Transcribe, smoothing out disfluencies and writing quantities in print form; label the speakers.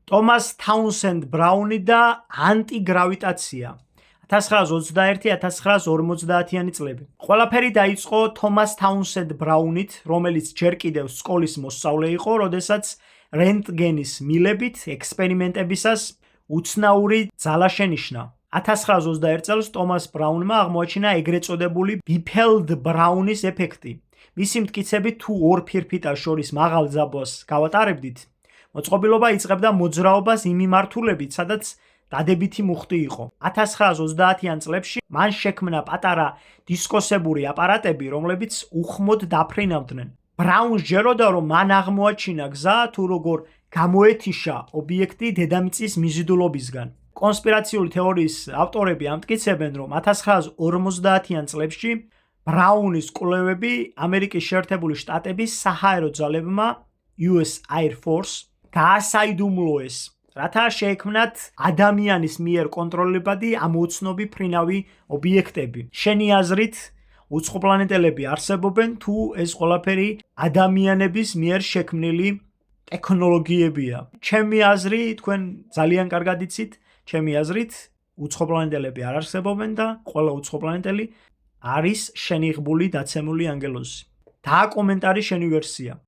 Speaker 1: ტომას თაუნსენდ ბრაუნი და ანტიგრავიტაცია. 1921-1950-იანი წლები. ყველაფერი დაიწყო თომას თაუნსენდ ბრაუნით, რომელიც ჯერ კიდევ სკოლის მოსწავლე იყო, როდესაც რენტგენის მილებით ექსპერიმენტებისას უცნაური ძალა შენიშნა. 1921 წელს ტომას ბრაუნმა აღმოაჩინა ეგრეთ წოდებული ბიფელდ-ბრაუნის ეფექტი. მისი მტკიცებით, თუ ორ ფირფიტას შორის მაღალ ძაბვას გავატარებდით, მოწყობილობა იწყებდა მოძრაობას იმ მიმართულებით, სადაც დადებითი მუხტი იყო. 1930-იან წლებში მან შექმნა პატარა დისკოსებური აპარატები, რომლებიც უხმოდ დაფრინავდნენ. ბრაუნს ჯეროდა, რომ მან აღმოაჩინა გზა, თუ როგორ გამოეთიშა ობიექტი დედამიწის მიზიდულობისგან. კონსპირაციული თეორიის ავტორები ამტკიცებენ, რომ 1950-იან წლებში ბრაუნის კვლევები ამერიკის შეერთებული შტატების საჰაერო ძალებმა US Air Force გაასაიდუმლოეს, რათა შეექმნათ ადამიანის მიერ კონტროლებადი ამოუცნობი ფრინავი ობიექტები. შენი აზრით, უცხოპლანეტელები არსებობენ თუ ეს ყველაფერი ადამიანების მიერ შექმნილი ტექნოლოგიებია? ჩემი აზრი, თქვენ ძალიან კარგად იცით, ჩემი აზრით, უცხოპლანეტელები არ არსებობენ და ყველა უცხოპლანეტელი არის შენიღბული დაცემული ანგელოზი. და კომენტარი შენი ვერსია.